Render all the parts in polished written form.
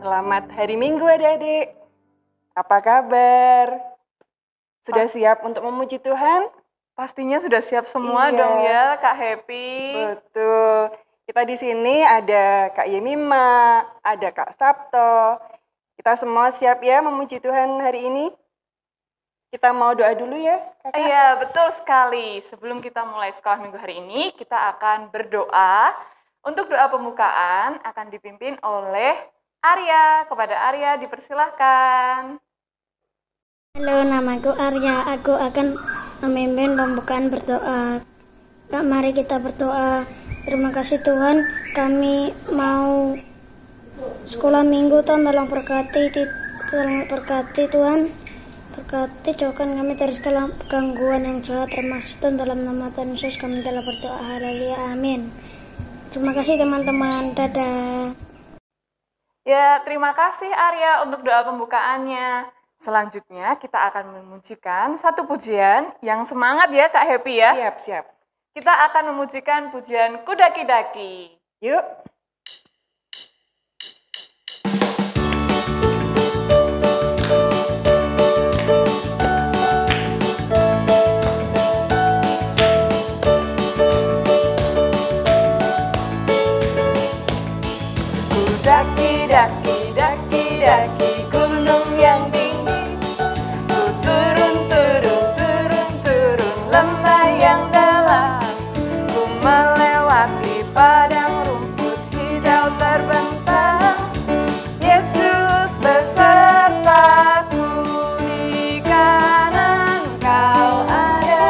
Selamat hari Minggu adik-adik. Apa kabar? Sudah siap untuk memuji Tuhan? Pastinya sudah siap semua Iya. dong ya Kak Happy. Betul. Kita di sini ada Kak Yemima, ada Kak Sabto. Kita semua siap ya memuji Tuhan hari ini? Kita mau doa dulu ya, Kakak? Iya, betul sekali. Sebelum kita mulai sekolah minggu hari ini, kita akan berdoa. Untuk doa pembukaan akan dipimpin oleh Arya. Kepada Arya dipersilahkan. Halo, namaku Arya. Aku akan memimpin pembukaan berdoa. Kak, mari kita berdoa. Terima kasih Tuhan, kami mau sekolah minggu. Tuhan tolong berkati Tuhan. Berkati, jauhkan kami dari segala gangguan yang jahat, termasuk Tuhan, dalam nama Tuhan Yesus kami telah berdoa. Haleluya, amin. Terima kasih teman-teman, dadah. Ya, terima kasih Arya untuk doa pembukaannya. Selanjutnya kita akan memujikan satu pujian yang semangat ya Kak Happy ya. Siap. Kita akan memujikan pujian Kudaki-daki. Yuk. Daki gunung yang tinggi, ku turun lembah yang dalam, ku melewati padang rumput hijau terbentang. Yesus besertaku, di kanan kau ada,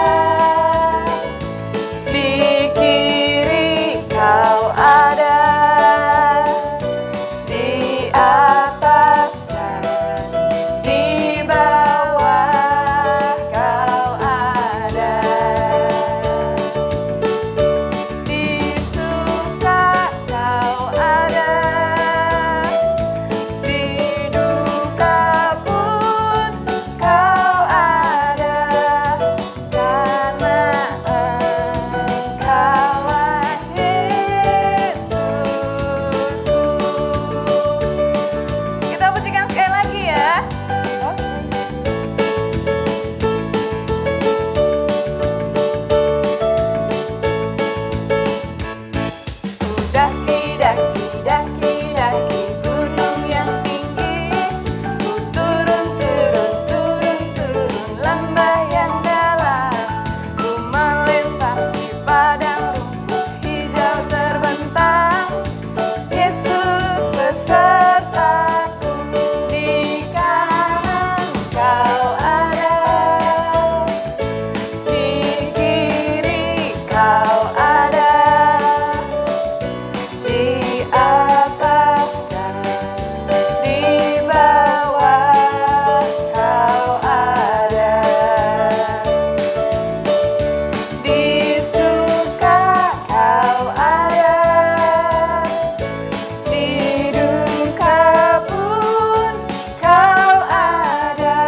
di kiri kau ada, di atas dan di bawah kau ada, di suka kau ada, di duka pun kau ada, karena Engkaulah Yesusku. Kita pujikan sekali lagi ya. Daki gunung yang tinggi, ku turun lembah yang dalam, ku melintasi padang rumput hijau terbentang. Yesus besertaku, di kanan kau ada, di kiri kau ada, di atas dan di bawah kau ada, di suka kau ada, di duka pun kau ada,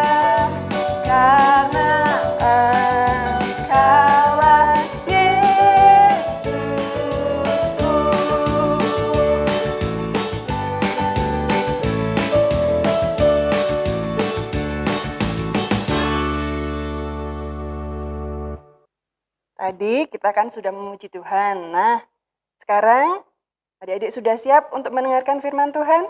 karena Engkaulah Yesusku. Tadi kita kan sudah memuji Tuhan. Nah, sekarang adik-adik sudah siap untuk mendengarkan firman Tuhan?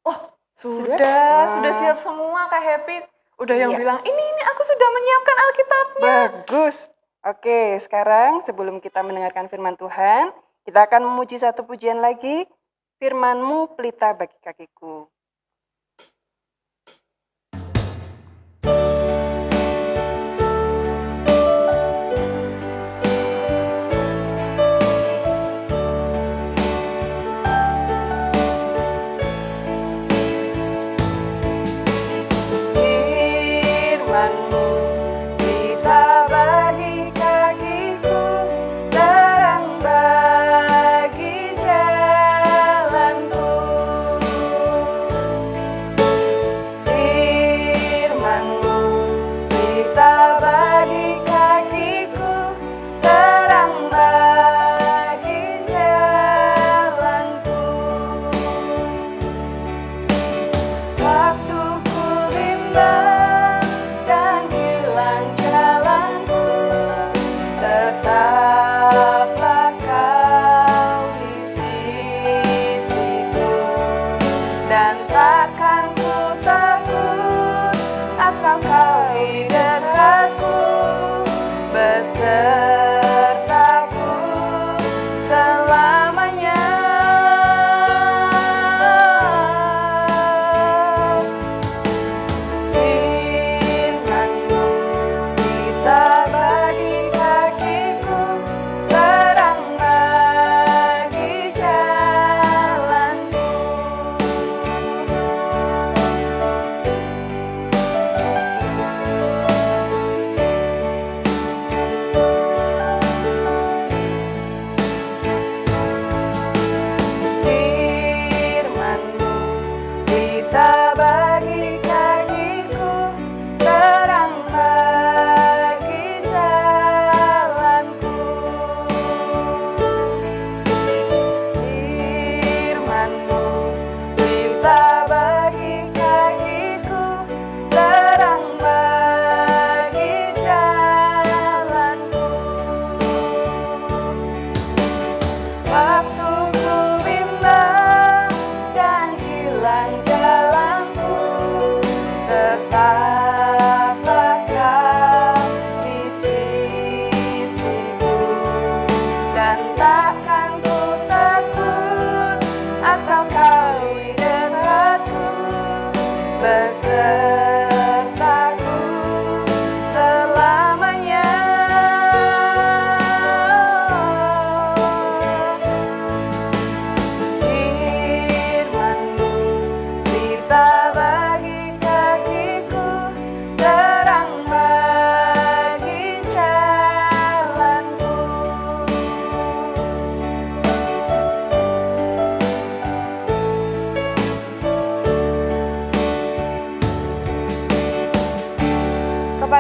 Oh, sudah siap semua Kak Happy. Udah yang Iya. bilang, ini aku sudah menyiapkan Alkitabnya. Bagus. Oke, sekarang sebelum kita mendengarkan firman Tuhan, kita akan memuji satu pujian lagi. Firman-Mu pelita bagi kakiku. Firman-Mu pelita bagi kakiku, terang bagi jalanku.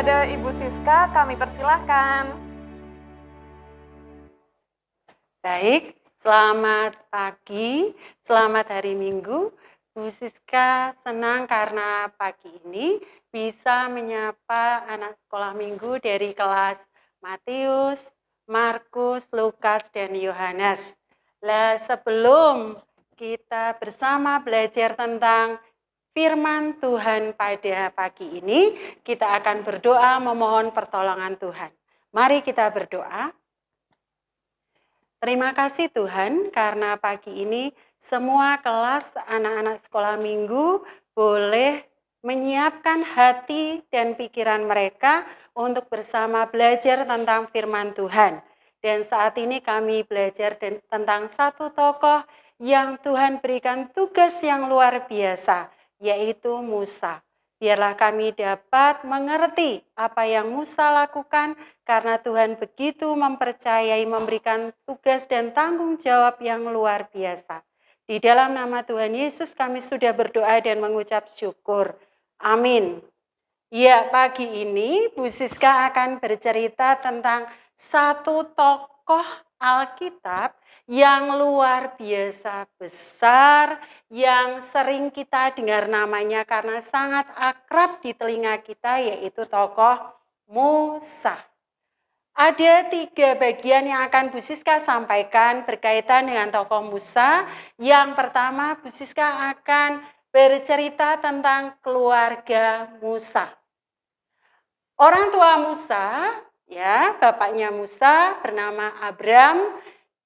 Kepada Ibu Siska kami persilahkan. Baik, selamat pagi, selamat hari Minggu. Bu Siska senang karena pagi ini bisa menyapa anak sekolah minggu dari kelas Matius, Markus, Lukas, dan Yohanes. Lah, sebelum kita bersama belajar tentang firman Tuhan pada pagi ini, kita akan berdoa memohon pertolongan Tuhan. Mari kita berdoa. Terima kasih Tuhan karena pagi ini semua kelas anak-anak sekolah minggu boleh menyiapkan hati dan pikiran mereka untuk bersama belajar tentang firman Tuhan. Dan saat ini kami belajar tentang satu tokoh yang Tuhan berikan tugas yang luar biasa, yaitu Musa. Biarlah kami dapat mengerti apa yang Musa lakukan karena Tuhan begitu mempercayai memberikan tugas dan tanggung jawab yang luar biasa. Di dalam nama Tuhan Yesus kami sudah berdoa dan mengucap syukur. Amin. Ya, pagi ini Bu Siska akan bercerita tentang satu tokoh Alkitab yang luar biasa besar, yang sering kita dengar namanya karena sangat akrab di telinga kita, yaitu tokoh Musa. Ada 3 bagian yang akan Bu Siska sampaikan berkaitan dengan tokoh Musa. Yang pertama, Bu Siska akan bercerita tentang keluarga Musa. Orang tua Musa, ya, bapaknya Musa bernama Abram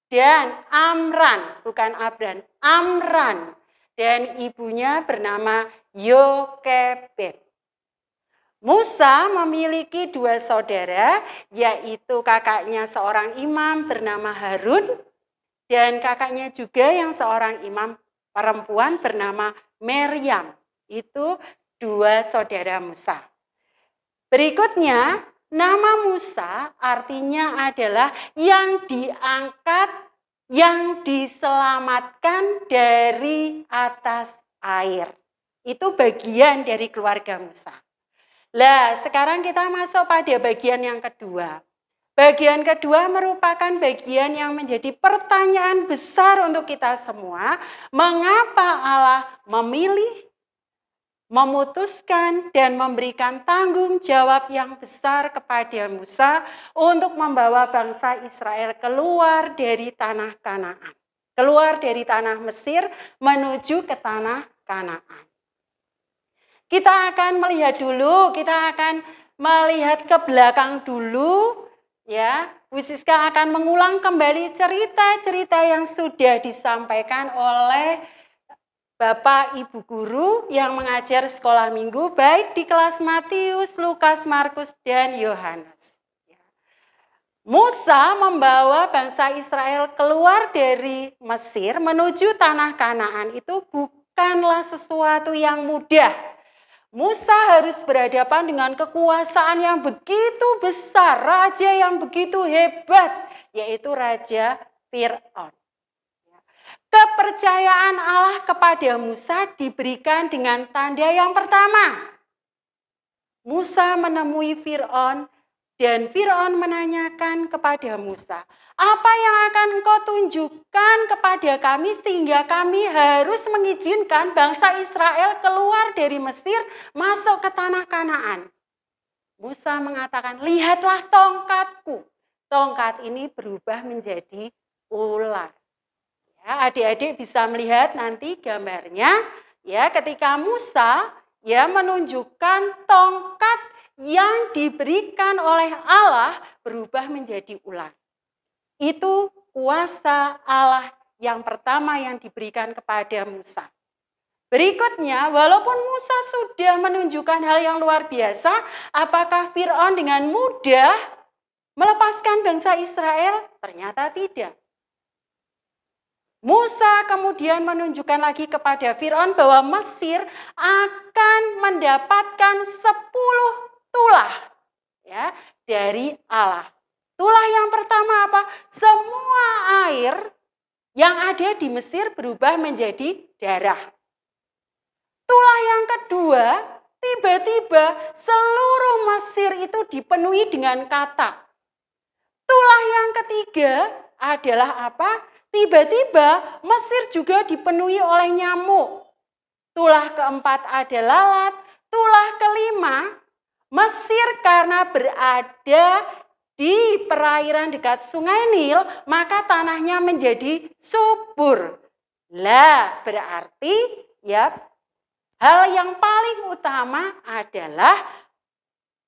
dan Amran, bukan Abram, Amran, dan ibunya bernama Yokebed. Musa memiliki 2 saudara, yaitu kakaknya seorang imam bernama Harun dan kakaknya juga yang seorang imam perempuan bernama Meriam. Itu 2 saudara Musa. Berikutnya, nama Musa artinya adalah yang diangkat, yang diselamatkan dari atas air. Itu bagian dari keluarga Musa. Lah, sekarang kita masuk pada bagian yang kedua. Bagian kedua merupakan bagian yang menjadi pertanyaan besar untuk kita semua. Mengapa Allah memilih, memutuskan dan memberikan tanggung jawab yang besar kepada Musa untuk membawa bangsa Israel keluar dari tanah Kanaan, keluar dari tanah Mesir menuju ke tanah Kanaan. Kita akan melihat dulu, kita akan melihat ke belakang dulu, ya. Bu Siska akan mengulang kembali cerita-cerita yang sudah disampaikan oleh Bapak Ibu Guru yang mengajar sekolah minggu baik di kelas Matius, Lukas, Markus, dan Yohanes. Musa membawa bangsa Israel keluar dari Mesir menuju tanah Kanaan itu bukanlah sesuatu yang mudah. Musa harus berhadapan dengan kekuasaan yang begitu besar, raja yang begitu hebat, yaitu Raja Fir'aun. Kepercayaan Allah kepada Musa diberikan dengan tanda yang pertama. Musa menemui Fir'aun dan Fir'aun menanyakan kepada Musa, apa yang akan engkau tunjukkan kepada kami sehingga kami harus mengizinkan bangsa Israel keluar dari Mesir masuk ke tanah Kanaan? Musa mengatakan, lihatlah tongkatku. Tongkat ini berubah menjadi ular. Ya, adik-adik bisa melihat nanti gambarnya, ya, ketika Musa ya menunjukkan tongkat yang diberikan oleh Allah berubah menjadi ular. Itu kuasa Allah yang pertama yang diberikan kepada Musa. Berikutnya, walaupun Musa sudah menunjukkan hal yang luar biasa, apakah Fir'aun dengan mudah melepaskan bangsa Israel? Ternyata tidak. Musa kemudian menunjukkan lagi kepada Fir'aun bahwa Mesir akan mendapatkan 10 tulah ya, dari Allah. Tulah yang pertama apa? Semua air yang ada di Mesir berubah menjadi darah. Tulah yang kedua, tiba-tiba seluruh Mesir itu dipenuhi dengan katak. Tulah yang ketiga adalah apa? Tiba-tiba Mesir juga dipenuhi oleh nyamuk. Tulah keempat ada lalat. Tulah kelima, Mesir karena berada di perairan dekat Sungai Nil, maka tanahnya menjadi subur. Lah, berarti ya hal yang paling utama adalah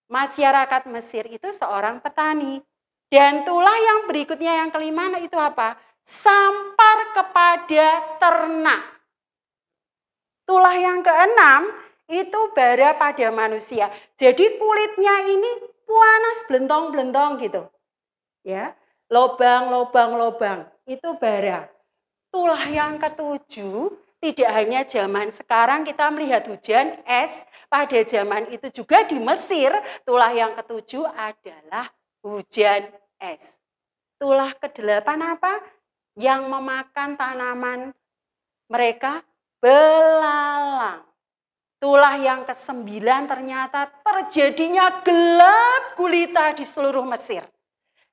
masyarakat Mesir itu seorang petani. Dan tulah yang berikutnya yang kelima itu apa? Sampar kepada ternak. Tulah yang keenam itu bara pada manusia. Jadi kulitnya ini panas belentong-belentong gitu. Ya, lobang itu bara. Tulah yang ketujuh, tidak hanya zaman sekarang kita melihat hujan es, pada zaman itu juga di Mesir, tulah yang ketujuh adalah hujan es. Tulah kedelapan apa? Yang memakan tanaman mereka, belalang. Tulah yang kesembilan ternyata terjadinya gelap gulita di seluruh Mesir.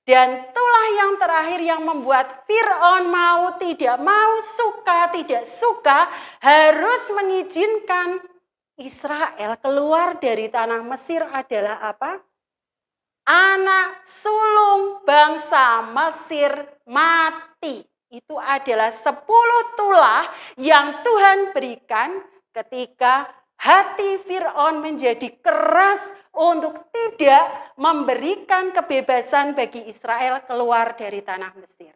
Dan tulah yang terakhir yang membuat Fir'aun mau tidak mau, suka tidak suka, harus mengizinkan Israel keluar dari tanah Mesir adalah apa? Anak sulung bangsa Mesir mati. Itu adalah 10 tulah yang Tuhan berikan ketika hati Fir'aun menjadi keras untuk tidak memberikan kebebasan bagi Israel keluar dari tanah Mesir.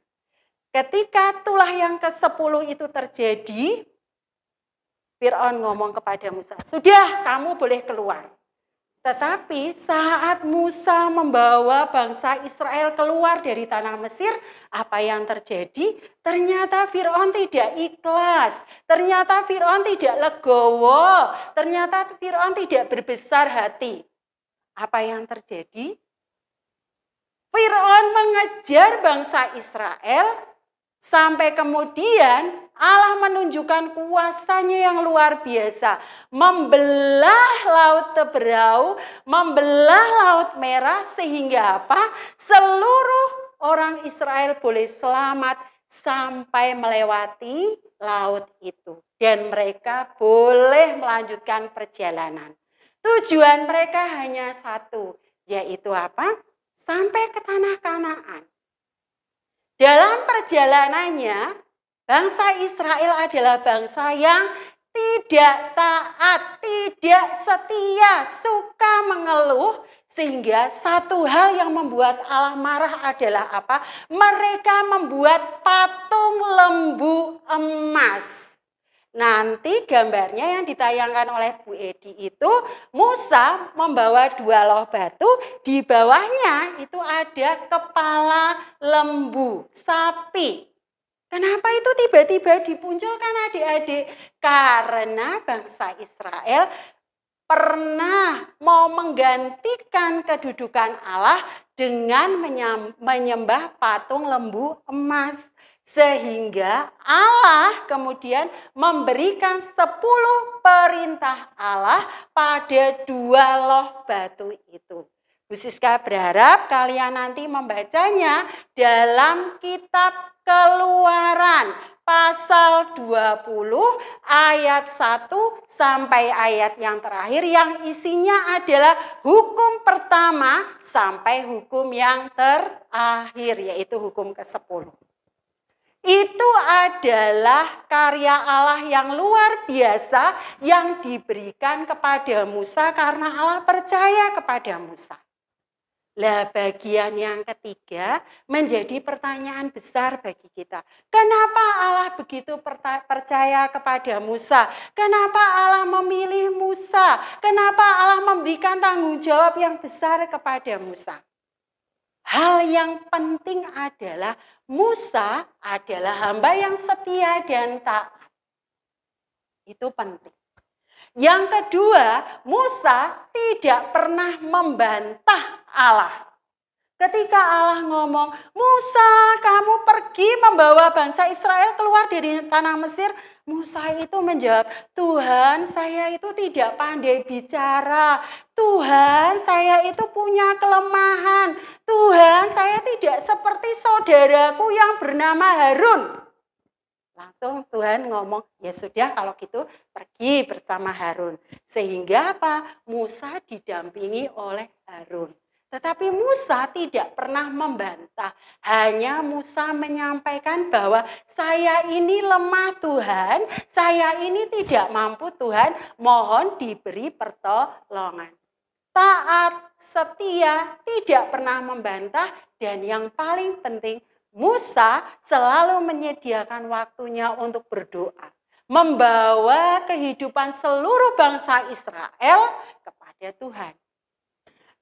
Ketika tulah yang ke-10 itu terjadi, Fir'aun ngomong kepada Musa, "Sudah, kamu boleh keluar." Tetapi saat Musa membawa bangsa Israel keluar dari tanah Mesir, apa yang terjadi? Ternyata Fir'aun tidak ikhlas, ternyata Fir'aun tidak legowo, ternyata Fir'aun tidak berbesar hati. Apa yang terjadi? Fir'aun mengejar bangsa Israel sampai kemudian Allah menunjukkan kuasanya yang luar biasa. Membelah laut Teberau, membelah laut Merah sehingga apa? Seluruh orang Israel boleh selamat sampai melewati laut itu. Dan mereka boleh melanjutkan perjalanan. Tujuan mereka hanya satu, yaitu apa? Sampai ke tanah Kanaan. Dalam perjalanannya, bangsa Israel adalah bangsa yang tidak taat, tidak setia, suka mengeluh. Sehingga satu hal yang membuat Allah marah adalah apa? Mereka membuat patung lembu emas. Nanti gambarnya yang ditayangkan oleh Bu Edi itu Musa membawa 2 loh batu, di bawahnya itu ada kepala lembu, sapi. Kenapa itu tiba-tiba dimunculkan adik-adik? Karena bangsa Israel pernah mau menggantikan kedudukan Allah dengan menyembah patung lembu emas. Sehingga Allah kemudian memberikan 10 perintah Allah pada 2 loh batu itu. Bu Siska berharap kalian nanti membacanya dalam kitab Keluaran pasal 20 ayat 1 sampai ayat yang terakhir yang isinya adalah hukum pertama sampai hukum yang terakhir yaitu hukum ke-10. Itu adalah karya Allah yang luar biasa yang diberikan kepada Musa karena Allah percaya kepada Musa. Lah bagian yang ketiga menjadi pertanyaan besar bagi kita. Kenapa Allah begitu percaya kepada Musa? Kenapa Allah memilih Musa? Kenapa Allah memberikan tanggung jawab yang besar kepada Musa? Hal yang penting adalah Musa adalah hamba yang setia dan taat. Itu penting. Yang kedua, Musa tidak pernah membantah Allah. Ketika Allah ngomong, Musa, kamu pergi membawa bangsa Israel keluar dari tanah Mesir. Musa itu menjawab, Tuhan, saya itu tidak pandai bicara. Tuhan, saya itu punya kelemahan. Tuhan, saya tidak seperti saudaraku yang bernama Harun. Langsung Tuhan ngomong, ya sudah kalau gitu pergi bersama Harun. Sehingga apa? Musa didampingi oleh Harun. Tetapi Musa tidak pernah membantah. Hanya Musa menyampaikan bahwa saya ini lemah Tuhan, saya ini tidak mampu Tuhan, mohon diberi pertolongan. Taat, setia, tidak pernah membantah, dan yang paling penting Musa selalu menyediakan waktunya untuk berdoa. Membawa kehidupan seluruh bangsa Israel kepada Tuhan.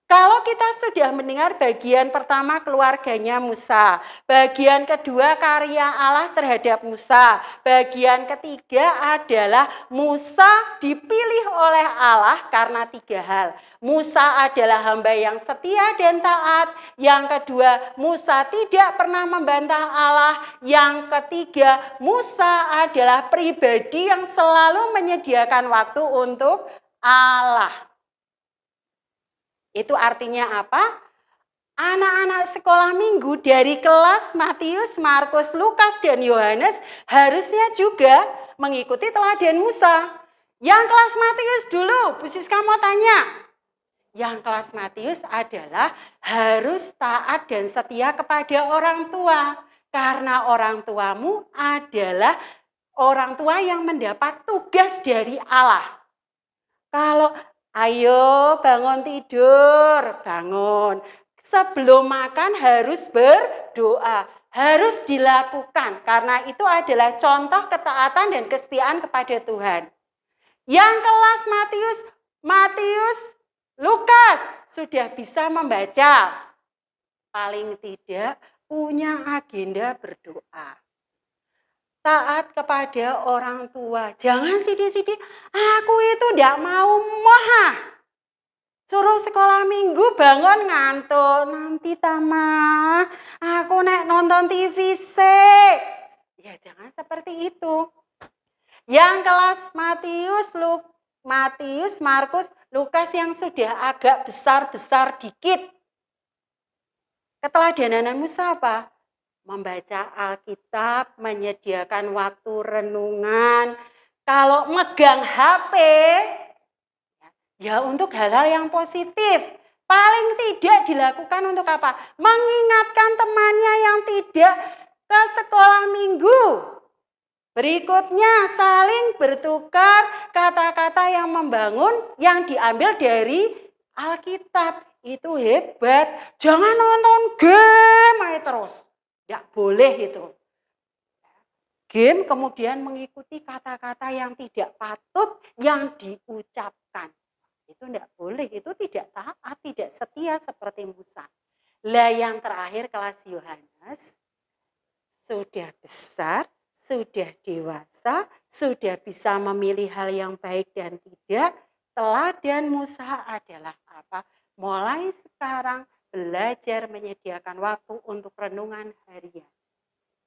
Kalau kita sudah mendengar bagian pertama keluarganya Musa, bagian kedua karya Allah terhadap Musa, bagian ketiga adalah Musa dipilih oleh Allah karena 3 hal. Musa adalah hamba yang setia dan taat. Yang kedua, Musa tidak pernah membantah Allah. Yang ketiga, Musa adalah pribadi yang selalu menyediakan waktu untuk Allah. Itu artinya apa? Anak-anak sekolah minggu dari kelas Matius, Markus, Lukas, dan Yohanes harusnya juga mengikuti teladan Musa. Yang kelas Matius dulu, Bu Siska mau tanya. Yang kelas Matius adalah harus taat dan setia kepada orang tua. Karena orang tuamu adalah orang tua yang mendapat tugas dari Allah. Kalau ayo bangun tidur, bangun. Sebelum makan harus berdoa, harus dilakukan. Karena itu adalah contoh ketaatan dan kesetiaan kepada Tuhan. Yang kelas Matius, Lukas sudah bisa membaca. Paling tidak punya agenda berdoa. Taat kepada orang tua. Jangan sidik-sidik, aku itu tidak mau moha. Suruh sekolah minggu bangun ngantuk. Nanti Tama, aku nek nonton TV sih. Ya jangan seperti itu. Yang kelas Matius, Markus, Lukas yang sudah agak besar-besar dikit. Keteladanan Musa apa? Membaca Alkitab, menyediakan waktu renungan. Kalau megang HP, ya untuk hal-hal yang positif. Paling tidak dilakukan untuk apa? Mengingatkan temannya yang tidak ke sekolah minggu. Berikutnya saling bertukar kata-kata yang membangun yang diambil dari Alkitab. Itu hebat. Jangan nonton game aja terus. Tidak boleh itu. Game kemudian mengikuti kata-kata yang tidak patut yang diucapkan. Itu tidak boleh, itu tidak taat, tidak setia seperti Musa. Lah yang terakhir kelas Yohanes, sudah besar, sudah dewasa, sudah bisa memilih hal yang baik dan tidak. Teladan Musa adalah apa? Mulai sekarang belajar menyediakan waktu untuk renungan harian.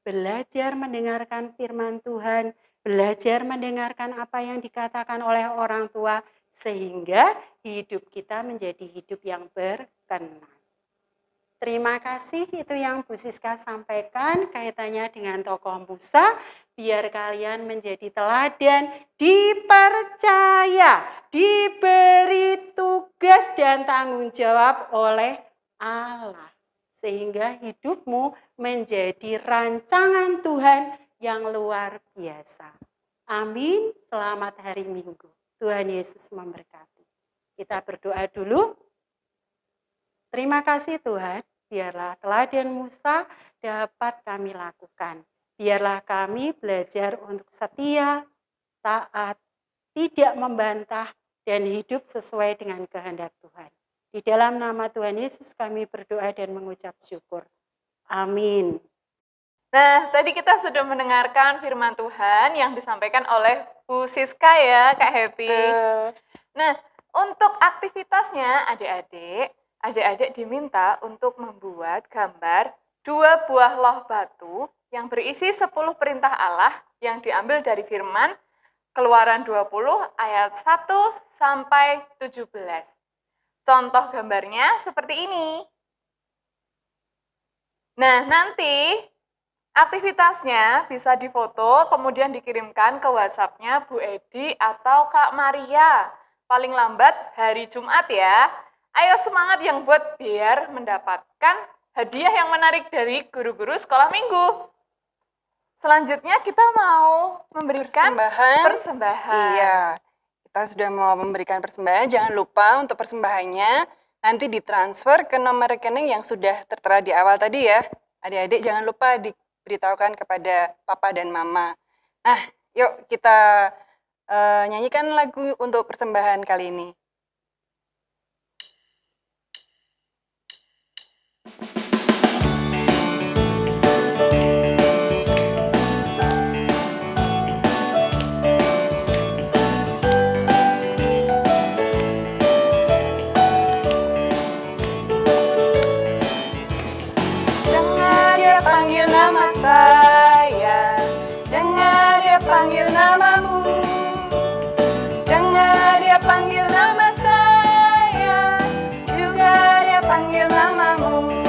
Belajar mendengarkan firman Tuhan, belajar mendengarkan apa yang dikatakan oleh orang tua, sehingga hidup kita menjadi hidup yang berkenan. Terima kasih, itu yang Bu Siska sampaikan kaitannya dengan tokoh Musa, biar kalian menjadi teladan, dipercaya, diberi tugas dan tanggung jawab oleh Allah. Sehingga hidupmu menjadi rancangan Tuhan yang luar biasa. Amin, selamat hari Minggu. Tuhan Yesus memberkati. Kita berdoa dulu. Terima kasih Tuhan, biarlah teladan Musa dapat kami lakukan. Biarlah kami belajar untuk setia, taat, tidak membantah, dan hidup sesuai dengan kehendak Tuhan. Di dalam nama Tuhan Yesus kami berdoa dan mengucap syukur. Amin. Nah, tadi kita sudah mendengarkan firman Tuhan yang disampaikan oleh Bu Siska ya, Kak Happy. Nah, untuk aktivitasnya adik-adik, adik-adik diminta untuk membuat gambar 2 buah loh batu yang berisi 10 perintah Allah yang diambil dari firman Keluaran 20 ayat 1 sampai 17. Contoh gambarnya seperti ini. Nah, nanti aktivitasnya bisa difoto kemudian dikirimkan ke WhatsApp-nya Bu Edi atau Kak Maria. Paling lambat hari Jumat ya. Ayo semangat yang buat biar mendapatkan hadiah yang menarik dari guru-guru sekolah minggu. Selanjutnya kita mau memberikan persembahan. Iya, kita sudah mau memberikan persembahan. Jangan lupa untuk persembahannya nanti ditransfer ke nomor rekening yang sudah tertera di awal tadi ya. Adik-adik jangan lupa diberitahukan kepada papa dan mama. Nah, yuk kita nyanyikan lagu untuk persembahan kali ini. Panggil nama saya, dengar dia panggil namamu, dengar dia panggil nama saya, juga dia panggil namamu.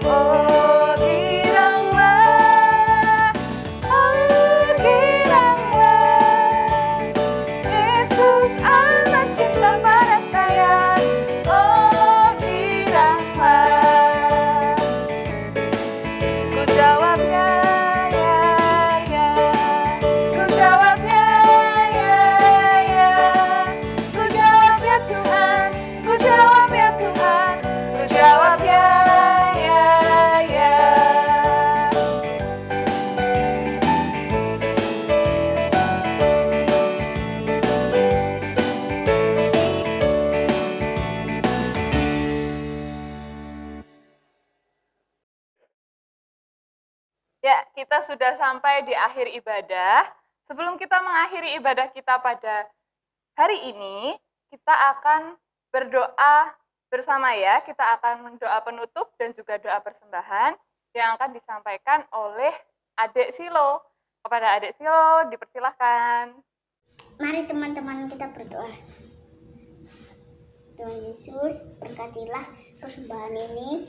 Oh giranglah, Yesus amat cinta pada saya. Oh giranglah. Jawabnya ya, ya. Ku jawabnya ya, ya. Ku jawab ya Tuhan, ku jawab ya Tuhan, ku jawab ya, ya, ya. Ya, kita sudah sampai di akhir ibadah. Sebelum kita mengakhiri ibadah kita pada hari ini, kita akan berdoa bersama ya. Kita akan doa penutup dan juga doa persembahan yang akan disampaikan oleh Adik Silo. Kepada Adik Silo, dipersilahkan. Mari teman-teman kita berdoa. Tuhan Yesus, berkatilah persembahan ini,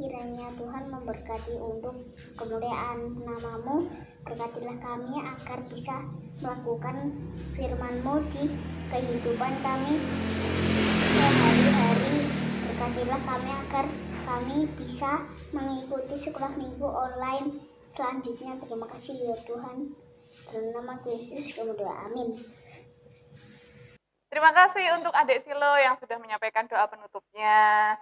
kiranya Tuhan memberkati untuk kemuliaan namamu. Berkatilah kami agar bisa melakukan firman-Mu di kehidupan kami sehari-hari. Berkatilah kami agar kami bisa mengikuti sekolah minggu online selanjutnya. Terima kasih ya Tuhan. Dalam nama Yesus kami berdoa, amin. Terima kasih untuk Adik Silo yang sudah menyampaikan doa penutupnya.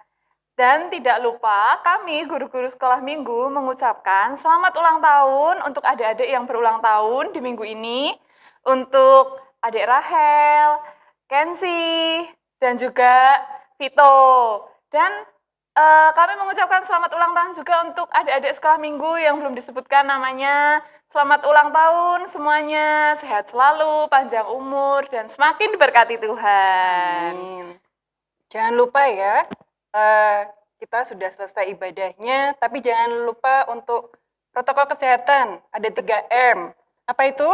Dan tidak lupa kami guru-guru sekolah minggu mengucapkan selamat ulang tahun untuk adik-adik yang berulang tahun di minggu ini. Untuk adik Rahel, Kenzi, dan juga Vito. Dan kami mengucapkan selamat ulang tahun juga untuk adik-adik sekolah minggu yang belum disebutkan namanya. Selamat ulang tahun semuanya, sehat selalu, panjang umur, dan semakin diberkati Tuhan. Amin. Jangan lupa ya, kita sudah selesai ibadahnya, tapi jangan lupa untuk protokol kesehatan. Ada 3M. Apa itu?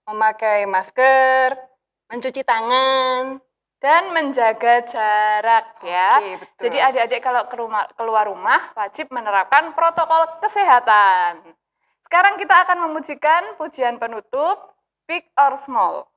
Memakai masker, mencuci tangan, dan menjaga jarak ya. Oke, betul. Jadi adik-adik kalau keluar rumah wajib menerapkan protokol kesehatan. Sekarang kita akan memujikan pujian penutup Big or Small.